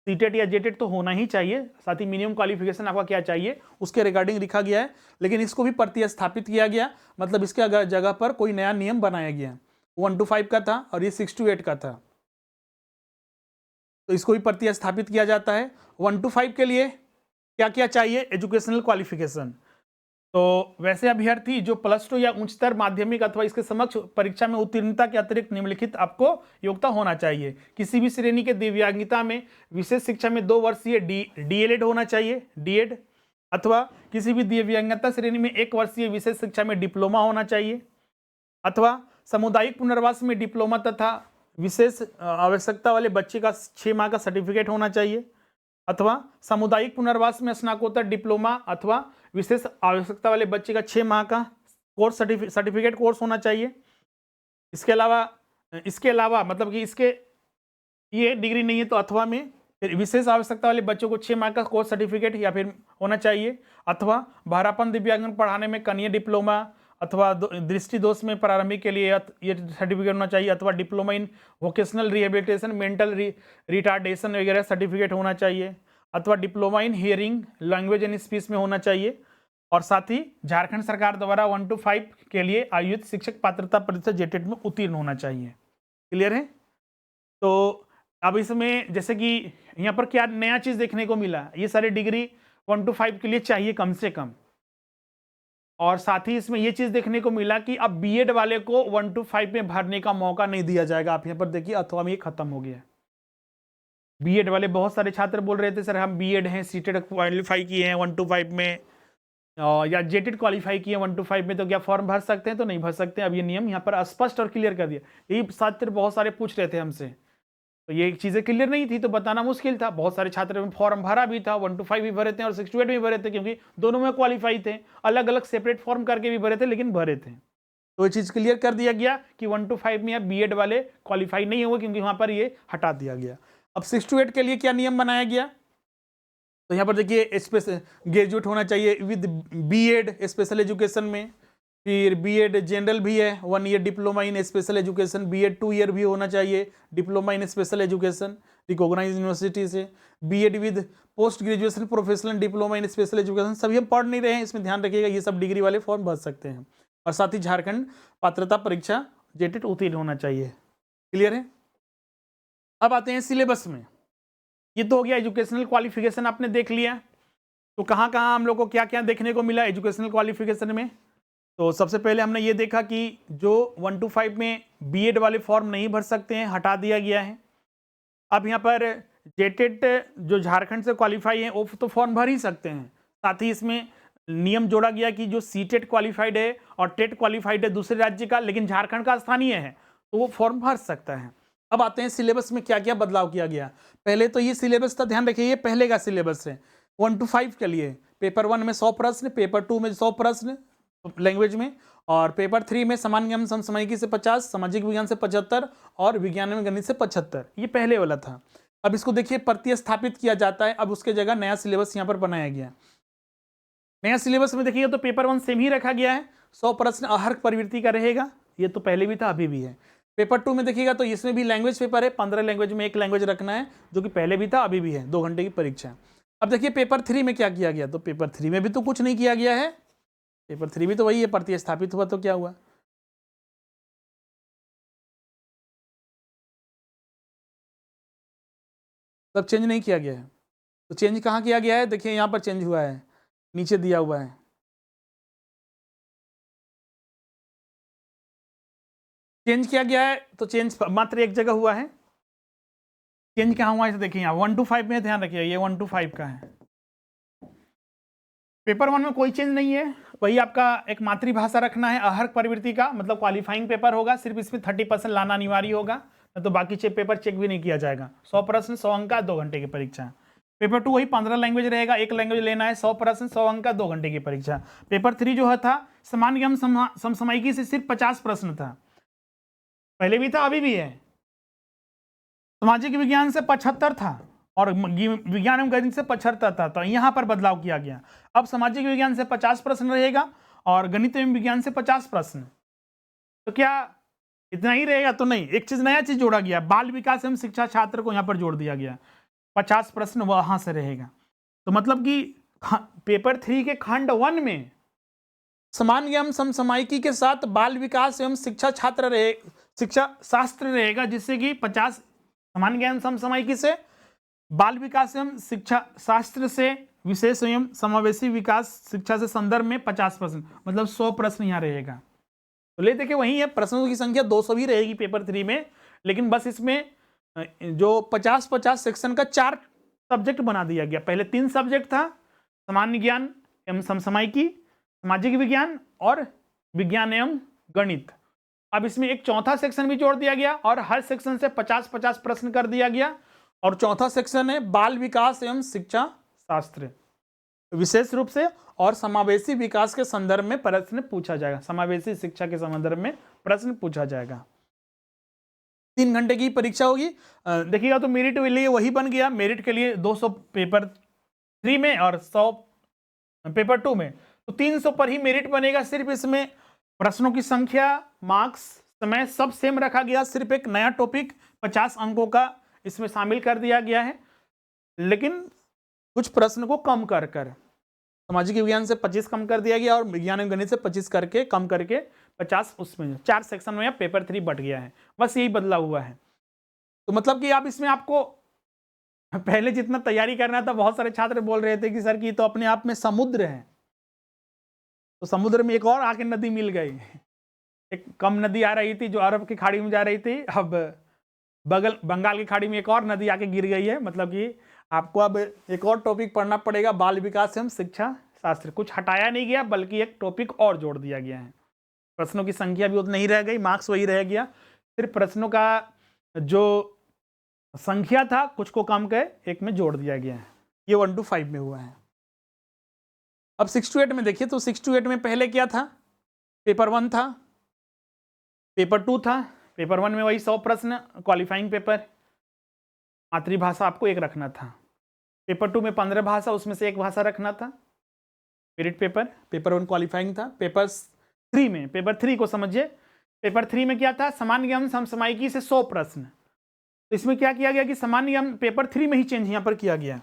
सीटेट या जेटेट तो होना ही चाहिए, साथ ही मिनिमम क्वालिफिकेशन आपका क्या चाहिए उसके रिगार्डिंग लिखा गया है। लेकिन इसको भी प्रतिस्थापित किया गया, मतलब इसके जगह पर कोई नया नियम बनाया गया। 1 to 5 का था और ये 6 to 8 का था, तो इसको भी प्रतिस्थापित किया जाता है। 1 to 5 के लिए क्या क्या चाहिए, एजुकेशनल क्वालिफिकेशन। तो वैसे अभ्यर्थी जो +2 या उच्चतर माध्यमिक अथवा इसके समक्ष परीक्षा में उत्तीर्णता के अतिरिक्त निम्नलिखित आपको योग्यता होना चाहिए। किसी भी श्रेणी के दिव्यांगता में विशेष शिक्षा में 2 वर्षीय DELED होना चाहिए, DED, अथवा किसी भी दिव्यांगता श्रेणी में 1 वर्षीय विशेष शिक्षा में डिप्लोमा होना चाहिए, अथवा सामुदायिक पुनर्वास में डिप्लोमा तथा विशेष आवश्यकता वाले बच्चे का 6 माह का सर्टिफिकेट होना चाहिए, अथवा सामुदायिक पुनर्वास में स्नातकोत्तर डिप्लोमा अथवा विशेष आवश्यकता वाले बच्चे का 6 माह का कोर्स सर्टिफिकेट कोर्स होना चाहिए। इसके अलावा मतलब कि इसके ये डिग्री नहीं है तो अथवा में फिर विशेष आवश्यकता वाले बच्चों को 6 माह का कोर्स सर्टिफिकेट या फिर होना चाहिए, अथवा बहरापन दिव्यांगन पढ़ाने में कनीय डिप्लोमा अथवा दृष्टि दोष में प्रारंभिक के लिए ये सर्टिफिकेट होना चाहिए, अथवा diploma in vocational rehabilitation mental retardation वगैरह सर्टिफिकेट होना चाहिए, अथवा diploma in hearing language and speech में होना चाहिए। और साथ ही झारखंड सरकार द्वारा 1 to 5 के लिए आयोजित शिक्षक पात्रता परीक्षा जेटेट में उत्तीर्ण होना चाहिए। क्लियर है। तो अब इसमें जैसे कि यहाँ पर क्या नया चीज देखने को मिला, ये सारी डिग्री 1 to 5 के लिए चाहिए कम से कम। और साथ ही इसमें ये चीज देखने को मिला कि अब बीएड वाले को 1 to 5 में भरने का मौका नहीं दिया जाएगा। आप यहाँ पर देखिए अथवा में ये खत्म हो गया। बीएड वाले बहुत सारे छात्र बोल रहे थे सर हम बीएड हैं, सीटेट क्वालिफाई किए हैं 1 to 5 में, या जेटेट क्वालिफाई किए 1 to 5 में, तो क्या फॉर्म भर सकते हैं? तो नहीं भर सकते। अब ये नियम यहाँ पर स्पष्ट और क्लियर कर दिया। यही छात्र बहुत सारे पूछ रहे थे हमसे, तो ये चीज़ें क्लियर नहीं थी तो बताना मुश्किल था। बहुत सारे छात्र फॉर्म भरा भी था, 1 to 5 भी भरे थे और 6 to 8 भी भरे थे, क्योंकि दोनों में क्वालिफाई थे। अलग अलग सेपरेट फॉर्म करके भी भरे थे लेकिन भरे थे। तो ये चीज़ क्लियर कर दिया गया कि 1 to 5 में अब बीएड वाले क्वालिफाई नहीं हुए, क्योंकि वहाँ पर ये हटा दिया गया। अब 6 to 8 के लिए क्या नियम बनाया गया, तो यहाँ पर देखिए ग्रेजुएट होना चाहिए विद बीएड स्पेशल एजुकेशन में, फिर बीएड जनरल भी है, 1 year diploma in special education, BEd 2 year भी होना चाहिए, diploma in special education recognise university से, BEd with post graduation professional diploma in special education. सभी हम पढ़ नहीं रहे हैं, इसमें ध्यान रखिएगा, ये सब डिग्री वाले फॉर्म भर सकते हैं। और साथ ही झारखंड पात्रता परीक्षा जेटेट उत्तीर्ण होना चाहिए। क्लियर है। अब आते हैं सिलेबस में। ये तो हो गया एजुकेशनल क्वालिफिकेशन, आपने देख लिया। तो कहाँ कहाँ हम लोग को क्या क्या देखने को मिला एजुकेशनल क्वालिफिकेशन में। तो सबसे पहले हमने ये देखा कि जो 1 to 5 में बीएड वाले फॉर्म नहीं भर सकते हैं, हटा दिया गया है। अब यहाँ पर जेटेट जो झारखंड से क्वालिफाई है वो तो फॉर्म भर ही सकते हैं। साथ ही इसमें नियम जोड़ा गया कि जो सीटेट क्वालिफाइड है और टेट क्वालिफाइड है दूसरे राज्य का, लेकिन झारखंड का स्थानीय है, तो वो फॉर्म भर सकता है। अब आते हैं सिलेबस में क्या क्या बदलाव किया गया। पहले तो ये सिलेबस था, ध्यान रखिए, ये पहले का सिलेबस है 1 to 5 के लिए। पेपर 1 में 100 प्रश्न, पेपर 2 में 100 प्रश्न लैंग्वेज में, और पेपर 3 में सामान्य ज्ञान समसामयिकी से 50, सामाजिक विज्ञान से 75 और विज्ञान में गणित से 75। ये पहले वाला था। अब इसको देखिए प्रतिस्थापित किया जाता है। अब उसके जगह नया सिलेबस यहाँ पर बनाया गया। नया सिलेबस में देखिए तो पेपर 1 सेम ही रखा गया है, 100 प्रश्न अहर्क प्रवृत्ति का रहेगा। ये तो पहले भी था, अभी भी है। पेपर 2 में देखिएगा तो इसमें भी लैंग्वेज पेपर है, 15 लैंग्वेज में 1 लैंग्वेज रखना है, जो कि पहले भी था अभी भी है, 2 घंटे की परीक्षा। अब देखिए पेपर 3 में क्या किया गया, तो पेपर 3 में भी तो कुछ नहीं किया गया है। पेपर 3 भी तो वही है, प्रतिस्थापित हुआ तो क्या हुआ। तब चेंज नहीं किया गया है। तो चेंज कहाँ किया गया है, देखिए यहाँ पर चेंज हुआ है, नीचे दिया हुआ है। चेंज किया गया है तो चेंज मात्र एक जगह हुआ है। चेंज कहाँ हुआ है देखिए यहाँ 1 to 5 में, ध्यान रखिए ये 1 to 5 का है। पेपर 1 में कोई चेंज नहीं है, वही आपका एक मातृभाषा रखना है, अहर्क प्रवृत्ति का मतलब क्वालिफाइंग पेपर होगा, सिर्फ इसमें 30% लाना अनिवार्य होगा, तो बाकी पेपर चेक भी नहीं किया जाएगा। 100 प्रश्न 100 अंक का 2 घंटे की परीक्षा। पेपर 2 वही 15 लैंग्वेज रहेगा, एक लैंग्वेज लेना है, 100 प्रश्न 100 अंक का 2 घंटे की परीक्षा। पेपर 3 जो है था सामान्य ज्ञान समसामयिकी से सिर्फ 50 प्रश्न था, पहले भी था अभी भी है। सामाजिक विज्ञान से 75 था और विज्ञान एवं गणित से 75 था, तो यहाँ पर बदलाव किया गया। अब सामाजिक विज्ञान से 50 प्रश्न रहेगा और गणित एवं विज्ञान से 50 प्रश्न। तो क्या इतना ही रहेगा? तो नहीं, एक चीज नया चीज जोड़ा गया, बाल विकास एवं शिक्षा छात्र को यहाँ पर जोड़ दिया गया, 50 प्रश्न वहां से रहेगा। तो मतलब कि पेपर 3 के खंड 1 में सामान्य एवं समसामयिकी के साथ बाल विकास एवं शिक्षा शास्त्र रहेगा, जिससे कि 50 सामान्य ज्ञान समसामयिकी से, बाल विकास एवं शिक्षा शास्त्र से, विशेष एवं समावेशी विकास शिक्षा से संदर्भ में 50 प्रश्न, मतलब 100 प्रश्न यहाँ रहेगा। तो ले देखिए वही है, प्रश्नों की संख्या 200 भी रहेगी पेपर 3 में, लेकिन बस इसमें जो 50-50 सेक्शन का 4 सब्जेक्ट बना दिया गया। पहले 3 सब्जेक्ट था, सामान्य ज्ञान एवं समसामयिकी, सामाजिक विज्ञान और विज्ञान एवं गणित। अब इसमें एक चौथा सेक्शन भी जोड़ दिया गया और हर सेक्शन से 50-50 प्रश्न कर दिया गया। और चौथा सेक्शन है बाल विकास एवं शिक्षा शास्त्र, विशेष रूप से और समावेशी विकास के संदर्भ में प्रश्न पूछा जाएगा, समावेशी शिक्षा के संदर्भ में प्रश्न पूछा जाएगा। 3 घंटे की परीक्षा होगी। देखिएगा तो मेरिट के लिए वही बन गया, मेरिट के लिए 200 पेपर 3 में और 100 पेपर 2 में, तो 300 पर ही मेरिट बनेगा। सिर्फ इसमें प्रश्नों की संख्या, मार्क्स, समय सब सेम रखा गया, सिर्फ एक नया टॉपिक 50 अंकों का इसमें शामिल कर दिया गया है, लेकिन कुछ प्रश्न को कम कर सामाजिक विज्ञान से 25 कम कर दिया गया और विज्ञान एवं गणित से 25 करके कम करके 50 उसमें 4 सेक्शन में पेपर 3 बट गया है, बस यही बदलाव हुआ है। तो मतलब कि आप इसमें आपको पहले जितना तैयारी करना था, बहुत सारे छात्र बोल रहे थे कि सर की तो अपने आप में समुद्र है, तो समुद्र में एक और आके नदी मिल गई, एक कम नदी आ रही थी जो अरब की खाड़ी में जा रही थी, अब बंगाल की खाड़ी में एक और नदी आके गिर गई है। मतलब कि आपको अब एक और टॉपिक पढ़ना पड़ेगा, बाल विकास एवं शिक्षा शास्त्र। कुछ हटाया नहीं गया बल्कि एक टॉपिक और जोड़ दिया गया है। प्रश्नों की संख्या भी उतनी ही रह गई, मार्क्स वही रह गया, सिर्फ प्रश्नों का जो संख्या था कुछ को कम कर एक में जोड़ दिया गया है। ये 1 to 5 में हुआ है। अब 6 to 8 में देखिए, तो 6 to 8 में पहले क्या था, पेपर 1 था, पेपर 2 था। पेपर 1 में वही 100 प्रश्न क्वालिफाइंग पेपर, मातृभाषा आपको एक रखना था। पेपर 2 में 15 भाषा, उसमें से एक भाषा रखना था, मेरिट पेपर। पेपर 1 क्वालिफाइंग था। पेपर 3 में, पेपर 3 को समझिए, पेपर 3 में क्या था, सामान्य ज्ञान समसामयिकी से 100 प्रश्न। तो इसमें क्या किया गया कि सामान्य ज्ञान पेपर 3 में ही चेंज यहाँ पर किया गया।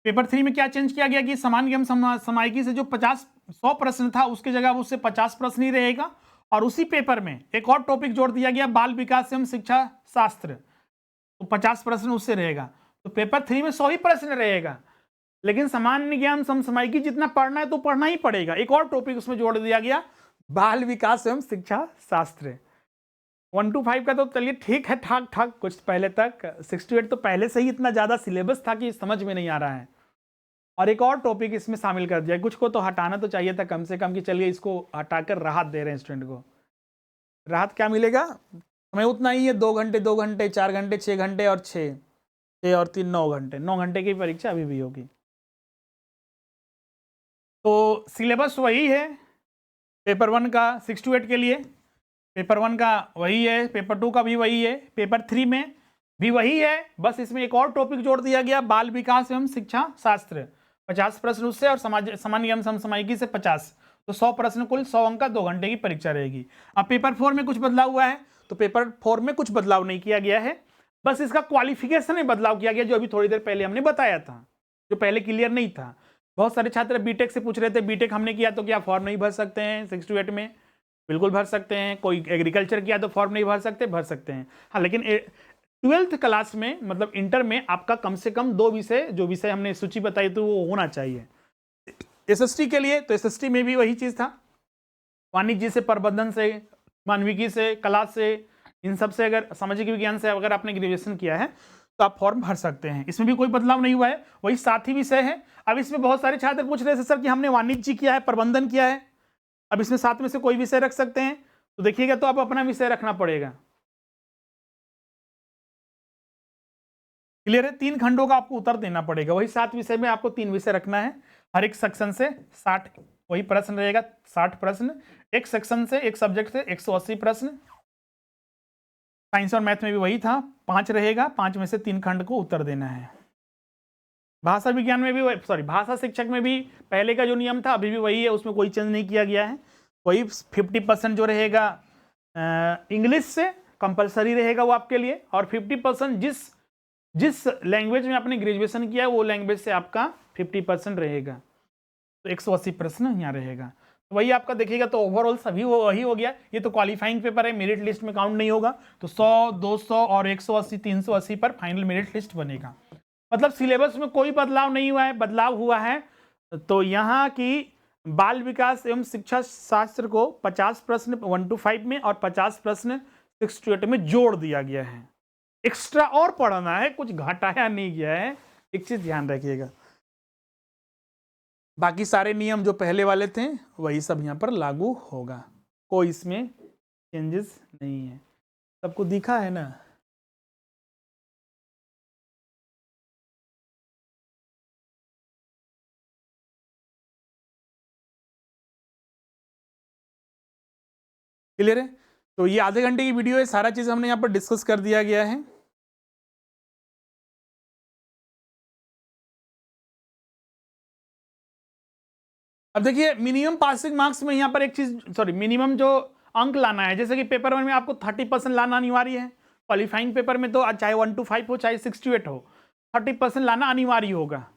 पेपर 3 में क्या चेंज किया गया कि सामान्य ज्ञान समसामयिकी से जो 100 प्रश्न था उसकी जगह उससे 50 प्रश्न ही रहेगा, और उसी पेपर में एक और टॉपिक जोड़ दिया गया, बाल विकास एवं शिक्षा शास्त्र, तो 50 प्रश्न उससे रहेगा। तो पेपर 3 में 100 ही प्रश्न रहेगा, लेकिन सामान्य ज्ञान समसामयिकी जितना पढ़ना है तो पढ़ना ही पड़ेगा। एक और टॉपिक उसमें जोड़ दिया गया, बाल विकास एवं शिक्षा शास्त्र। 1 to 5 का तो चलिए ठीक है, ठाक ठाक कुछ पहले तक। 6 to 8 तो पहले से ही इतना ज़्यादा सिलेबस था कि समझ में नहीं आ रहा है, और एक और टॉपिक इसमें शामिल कर दिया। कुछ को तो हटाना तो चाहिए था कम से कम, कि चलिए इसको हटाकर राहत दे रहे हैं स्टूडेंट को। राहत क्या मिलेगा, हमें उतना ही है, 2 घंटे 2 घंटे 4 घंटे 6 घंटे और 6 और 3 9 घंटे, 9 घंटे की परीक्षा अभी भी होगी। तो सिलेबस वही है पेपर 1 का 6 to 8 के लिए, पेपर 1 का वही है, पेपर 2 का भी वही है, पेपर 3 में भी वही है, बस इसमें एक और टॉपिक जोड़ दिया गया, बाल विकास एवं शिक्षा शास्त्र। 50 प्रश्न उससे और सामान्य एवं समसामयिकी से 50, तो 100 प्रश्न कुल 100 अंक का 2 घंटे की परीक्षा रहेगी। अब पेपर 4 में कुछ बदलाव हुआ है, तो पेपर 4 में कुछ बदलाव नहीं किया गया है, बस इसका क्वालिफिकेशन में बदलाव किया गया, जो अभी थोड़ी देर पहले हमने बताया था, जो पहले क्लियर नहीं था। बहुत सारे छात्र बीटेक से पूछ रहे थे, बीटेक हमने किया तो क्या फॉर्म नहीं भर सकते हैं 6 to 8 में? बिल्कुल भर सकते हैं। कोई एग्रीकल्चर किया तो फॉर्म नहीं भर सकते हैं। हाँ, लेकिन 12th क्लास में, मतलब इंटर में, आपका कम से कम 2 विषय, जो विषय हमने सूची बताई थी वो होना चाहिए। एसएसटी के लिए, तो एसएसटी में भी वही चीज़ था, वाणिज्य से, प्रबंधन से, मानविकी से, कला से, इन सब से, अगर सामाजिक विज्ञान से अगर आपने ग्रेजुएशन किया है तो आप फॉर्म भर सकते हैं। इसमें भी कोई बदलाव नहीं हुआ है, वही साथ ही विषय है। अब इसमें बहुत सारे छात्र पूछ रहे थे सर कि हमने वाणिज्य किया है, प्रबंधन किया है, अब इसमें साथ में से कोई विषय रख सकते हैं? तो देखिएगा, तो आप अपना विषय रखना पड़ेगा। क्लियर है? 3 खंडों का आपको उत्तर देना पड़ेगा, वही 7 विषय में आपको 3 विषय रखना है। हर एक सेक्शन से 60 वही प्रश्न रहेगा, 60 प्रश्न एक सेक्शन से, एक सब्जेक्ट से 180 प्रश्न। साइंस और मैथ में भी वही था, 5 रहेगा, 5 में से 3 खंड को उत्तर देना है। भाषा विज्ञान में भी भाषा शिक्षक में भी पहले का जो नियम था अभी भी वही है, उसमें कोई चेंज नहीं किया गया है। वही 50% जो रहेगा इंग्लिश से कंपलसरी रहेगा वो आपके लिए, और 50% जिस लैंग्वेज में आपने ग्रेजुएशन किया है वो लैंग्वेज से आपका 50% रहेगा। तो 180 प्रश्न यहाँ रहेगा। तो वही आपका देखिएगा, तो ओवरऑल सभी वो वही हो गया। ये तो क्वालिफाइंग पेपर है, मेरिट लिस्ट में काउंट नहीं होगा। तो 100, 200 और 180, 380 पर फाइनल मेरिट लिस्ट बनेगा। मतलब सिलेबस में कोई बदलाव नहीं हुआ है। बदलाव हुआ है तो यहाँ की बाल विकास एवं शिक्षा शास्त्र को 50 प्रश्न 1 to 5 में और 50 प्रश्न 6 to 8 में जोड़ दिया गया है। एक्स्ट्रा और पढ़ना है, कुछ घटाया नहीं गया है, एक चीज ध्यान रखिएगा। बाकी सारे नियम जो पहले वाले थे वही सब यहाँ पर लागू होगा, कोई इसमें चेंजेस नहीं है। सबको दिखा है ना? क्लियर है? तो ये आधे घंटे की वीडियो है, सारा चीज हमने यहाँ पर डिस्कस कर दिया गया है। अब देखिए, मिनिमम पासिंग मार्क्स में यहाँ पर एक चीज, मिनिमम जो अंक लाना है, जैसे कि पेपर 1 में आपको 30% लाना अनिवार्य है। क्वालिफाइंग पेपर में तो चाहे 1 to 5 हो चाहे 6 to 8 हो, 30% लाना अनिवार्य होगा।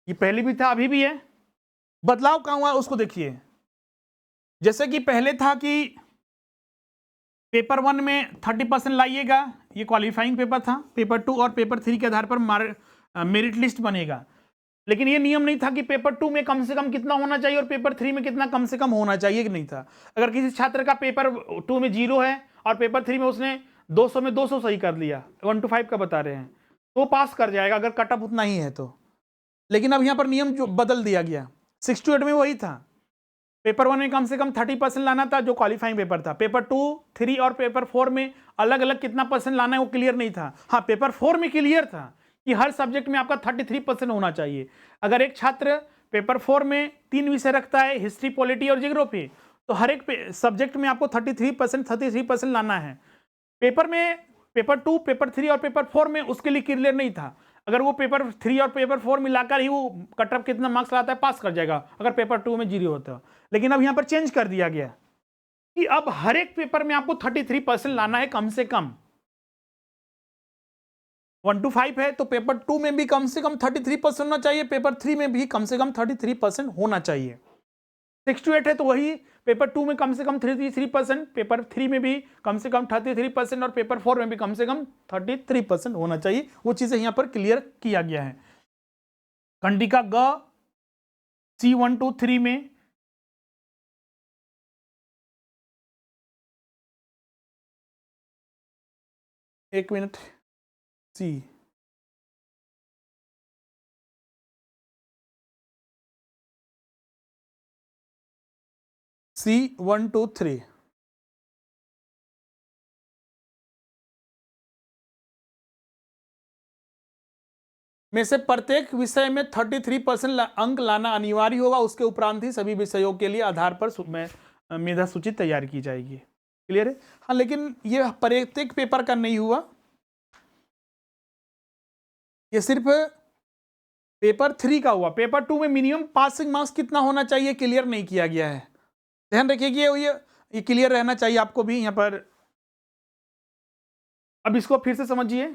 ये पहले भी था, अभी भी है। बदलाव कहाँ हुआ उसको देखिए। जैसे कि पहले था कि पेपर 1 में 30% लाइएगा, ये क्वालिफाइंग पेपर था। पेपर 2 और पेपर 3 के आधार पर मेरिट लिस्ट बनेगा। लेकिन ये नियम नहीं था कि पेपर 2 में कम से कम कितना होना चाहिए और पेपर 3 में कितना कम से कम होना चाहिए, कि नहीं था। अगर किसी छात्र का पेपर 2 में 0 है और पेपर 3 में उसने 200 में 200 सही कर लिया, 1 to 5 का बता रहे हैं, तो पास कर जाएगा अगर कट ऑफ उतना ही है तो। लेकिन अब यहाँ पर नियम जो बदल दिया गया, 6 to 8 में वही था। पेपर 1 में कम से कम 30% लाना था, जो क्वालिफाइंग पेपर था। पेपर 2, 3 और पेपर 4 में अलग अलग कितना परसेंट लाना है वो क्लियर नहीं था। हाँ, पेपर 4 में क्लियर था कि हर सब्जेक्ट में आपका 33% होना चाहिए। अगर एक छात्र पेपर 4 में 3 विषय रखता है, हिस्ट्री, पॉलिटी और ज्योग्राफी, तो हर एक सब्जेक्ट में आपको 33% लाना है। पेपर 2, पेपर 3 और पेपर 4 में उसके लिए क्लियर नहीं था। अगर वो पेपर 3 और पेपर 4 मिलाकर ही वो कट ऑफ कितना मार्क्स लाता है, पास कर जाएगा अगर पेपर 2 में 0 होता है। लेकिन अब यहां पर चेंज कर दिया गया कि अब हर एक पेपर में आपको 33% लाना है कम से कम। 1 to 5 है तो पेपर 2 में भी कम से कम 33% होना चाहिए, पेपर 3 में भी कम से कम 33% होना चाहिए। 6 to 8 है तो वही, पेपर 2 में कम से कम 33%, पेपर 3 में भी कम से कम 33% और पेपर 4 में भी कम से कम 33% होना चाहिए। वो चीजें यहां पर क्लियर किया गया है। कंडिका ग C1 to 3 में एक मिनट, C1 to 3 में से प्रत्येक विषय में 33% अंक लाना अनिवार्य होगा। उसके उपरांत ही सभी विषयों के लिए आधार पर मेधा सूची तैयार की जाएगी। क्लियर है? हाँ, लेकिन ये प्रत्येक पेपर का नहीं हुआ, ये सिर्फ पेपर 3 का हुआ। पेपर 2 में मिनिमम पासिंग मार्क्स कितना होना चाहिए क्लियर नहीं किया गया है। ध्यान रखिए कि ये क्लियर रहना चाहिए आपको भी यहां पर। अब इसको फिर से समझिए।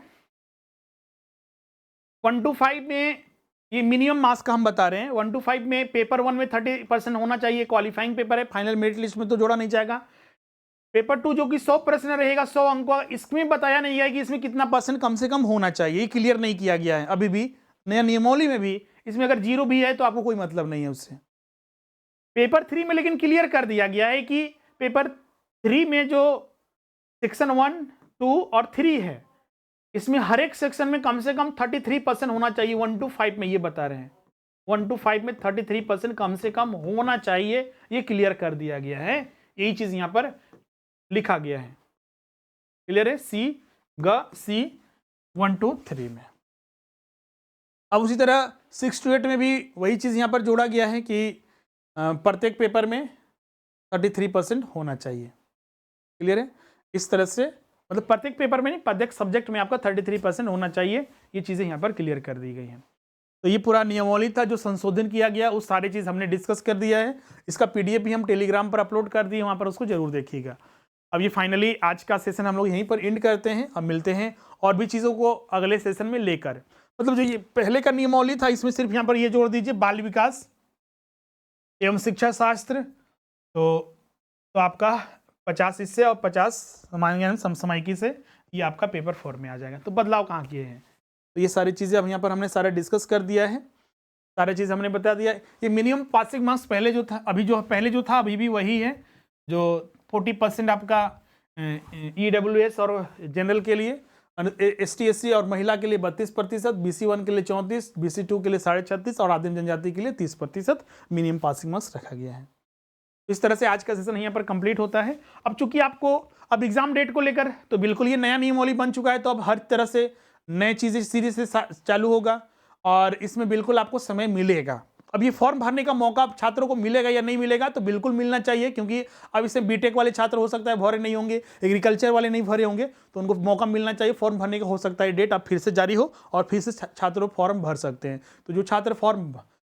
1 to 5 में ये मिनिमम मार्क्स का हम बता रहे हैं। 1 to 5 में पेपर 1 में 30% होना चाहिए, क्वालिफाइंग पेपर है, फाइनल मेरिट लिस्ट में तो जोड़ा नहीं जाएगा। पेपर 2 जो कि 100 प्रश्न रहेगा, 100 अंक का, इसमें बताया नहीं गया कि इसमें कितना परसेंट कम से कम होना चाहिए, ये क्लियर नहीं किया गया है अभी भी। नया नियमावली में भी इसमें अगर 0 भी है तो आपको कोई मतलब नहीं है उससे। पेपर 3 में लेकिन क्लियर कर दिया गया है कि पेपर 3 में जो सेक्शन 1 2 और 3 है, इसमें हर एक सेक्शन में कम से कम 33% होना चाहिए। 1 to 5 में ये बता रहे हैं, 1 to 5 में 33% कम से कम होना चाहिए, ये क्लियर कर दिया गया है। यही चीज यहां पर लिखा गया है। क्लियर है? सी 1 to 3 में। अब उसी तरह 6 to 8 में भी वही चीज यहां पर जोड़ा गया है कि प्रत्येक पेपर में 33% होना चाहिए। क्लियर है? इस तरह से मतलब प्रत्येक पेपर में नहीं, प्रत्येक सब्जेक्ट में आपका 33% होना चाहिए। ये चीजें यहाँ पर क्लियर कर दी गई हैं। तो ये पूरा नियमावली था जो संशोधन किया गया, उस सारी चीज हमने डिस्कस कर दिया है। इसका पीडीएफ भी हम टेलीग्राम पर अपलोड कर दिए, वहां पर उसको जरूर देखिएगा। अब ये फाइनली आज का सेशन हम लोग यहीं पर एंड करते हैं। अब मिलते हैं और भी चीजों को अगले सेशन में लेकर। मतलब जो ये पहले का नियमावली था, इसमें सिर्फ यहाँ पर ये जोड़ दीजिए बाल विकास एवं शिक्षा शास्त्र, तो आपका 50 इससे और 50 सामान्य ज्ञान समसामयिकी से ये आपका पेपर 4 में आ जाएगा। तो बदलाव कहाँ किए हैं, तो ये सारी चीज़ें अब यहाँ पर हमने सारा डिस्कस कर दिया है, सारी चीज़ हमने बता दिया। ये मिनिमम पासिंग मार्क्स पहले जो था, पहले जो था अभी भी वही है, जो 40% आपका EWS और जनरल के लिए, ST SC और महिला के लिए 32%, BC1 के लिए 34%, BC2 के लिए 36.5% और आदिम जनजाति के लिए 30% मिनिमम पासिंग मार्क्स रखा गया है। इस तरह से आज का सेशन यहाँ पर कंप्लीट होता है। अब चूंकि आपको अब एग्जाम डेट को लेकर तो बिल्कुल ये नया नियमावली बन चुका है, तो अब हर तरह से नए चीजें सीधे से चालू होगा और इसमें बिल्कुल आपको समय मिलेगा। अब ये फॉर्म भरने का मौका छात्रों को मिलेगा या नहीं मिलेगा, तो बिल्कुल मिलना चाहिए, क्योंकि अब इसमें बीटेक वाले छात्र हो सकता है भरे नहीं होंगे, एग्रीकल्चर वाले नहीं भरे होंगे, तो उनको मौका मिलना चाहिए फॉर्म भरने का। हो सकता है डेट अब फिर से जारी हो और फिर से छात्रों फॉर्म भर सकते हैं। तो जो छात्र फॉर्म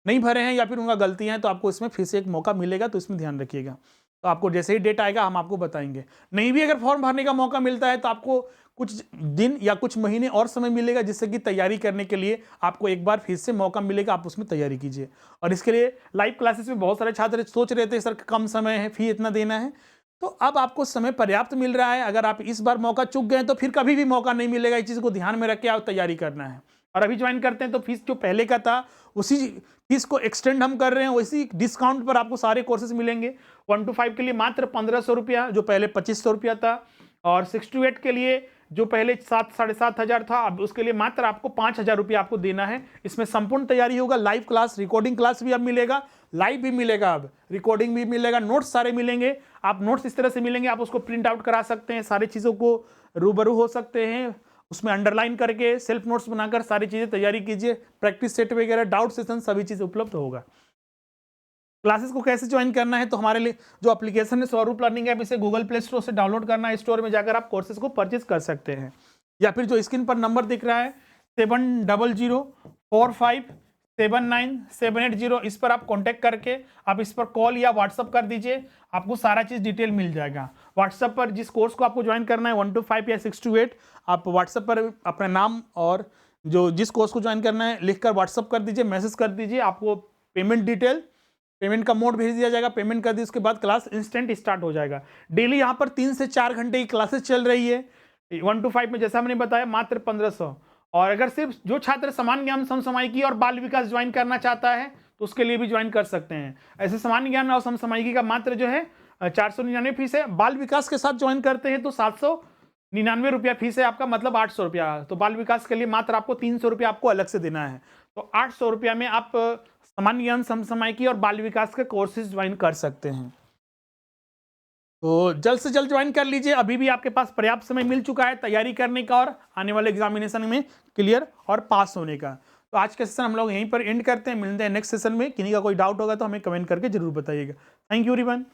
नहीं भरे हैं या फिर उनका गलतियां हैं, तो आपको इसमें फिर से एक मौका मिलेगा, तो इसमें ध्यान रखिएगा। तो आपको जैसे ही डेट आएगा हम आपको बताएंगे। नहीं भी अगर फॉर्म भरने का मौका मिलता है तो आपको कुछ दिन या कुछ महीने और समय मिलेगा, जिससे कि तैयारी करने के लिए आपको एक बार फिर से मौका मिलेगा, आप उसमें तैयारी कीजिए। और इसके लिए लाइव क्लासेस में बहुत सारे छात्र सोच रहे थे सर कम समय है, फी इतना देना है, तो अब आपको समय पर्याप्त मिल रहा है। अगर आप इस बार मौका चूक गए तो फिर कभी भी मौका नहीं मिलेगा। इस चीज़ को ध्यान में रख के आप तैयारी करना है। और अभी ज्वाइन करते हैं तो फीस जो पहले का था उसी फीस को एक्सटेंड हम कर रहे हैं, उसी डिस्काउंट पर आपको सारे कोर्सेज मिलेंगे। 1 to 5 के लिए मात्र 1500 रुपया, जो पहले 2500 रुपया था, और 6 to 8 के लिए जो पहले 7,500 था, अब उसके लिए मात्र आपको 5000 रुपया आपको देना है। इसमें संपूर्ण तैयारी होगा, लाइव क्लास, रिकॉर्डिंग क्लास भी अब मिलेगा, लाइव भी मिलेगा, अब रिकॉर्डिंग भी मिलेगा, नोट्स सारे मिलेंगे। आप नोट्स इस तरह से मिलेंगे, आप उसको प्रिंट आउट करा सकते हैं, सारी चीज़ों को रूबरू हो सकते हैं, उसमें अंडरलाइन करके सेल्फ नोट्स बनाकर सारी चीजें तैयारी कीजिए। प्रैक्टिस सेट वगैरह, डाउट सेशन, सभी चीजें उपलब्ध होगा। क्लासेस को कैसे ज्वाइन करना है, तो हमारे लिए जो एप्लीकेशन है स्वरूप लर्निंग ऐप, इसे गूगल प्ले स्टोर से डाउनलोड करना है। स्टोर में जाकर आप कोर्सेज को परचेज कर सकते हैं, या फिर जो स्क्रीन पर नंबर दिख रहा है 7004579780, इस पर आप कांटेक्ट करके आप इस पर कॉल या व्हाट्सअप कर दीजिए, आपको सारा चीज़ डिटेल मिल जाएगा। व्हाट्सअप पर जिस कोर्स को आपको ज्वाइन करना है 1 to 5 या 6 to 8, आप व्हाट्सअप पर अपना नाम और जो जिस कोर्स को ज्वाइन करना है लिखकर व्हाट्सअप कर दीजिए, मैसेज कर दीजिए। आपको पेमेंट डिटेल, पेमेंट का मोड भेज दिया जाएगा, पेमेंट कर दी, उसके बाद क्लास इंस्टेंट स्टार्ट हो जाएगा। डेली यहाँ पर 3 से 4 घंटे की क्लासेस चल रही है। 1 to 5 में जैसा हमने बताया मात्र 1500, और अगर सिर्फ जो छात्र सामान्य ज्ञान, समसामयिकी और बाल विकास ज्वाइन करना चाहता है तो उसके लिए भी ज्वाइन कर सकते हैं। ऐसे सामान्य ज्ञान और समसामयिकी का मात्र जो है 499 फीस है। बाल विकास के साथ ज्वाइन करते हैं तो 799 रुपया फीस है आपका, मतलब 800 रुपया। तो बाल विकास के लिए मात्र आपको 300 रुपया आपको अलग से देना है। तो 800 रुपया में आप सामान्य ज्ञान, समसामयिकी और बाल विकास के कोर्सेज ज्वाइन कर सकते हैं। तो जल्द से जल्द ज्वाइन कर लीजिए, अभी भी आपके पास पर्याप्त समय मिल चुका है तैयारी करने का और आने वाले एग्जामिनेशन में क्लियर और पास होने का। तो आज का सेशन हम लोग यहीं पर एंड करते हैं, मिलते हैं नेक्स्ट सेशन में। किन्हीं का कोई डाउट होगा तो हमें कमेंट करके जरूर बताइएगा। Thank you everyone.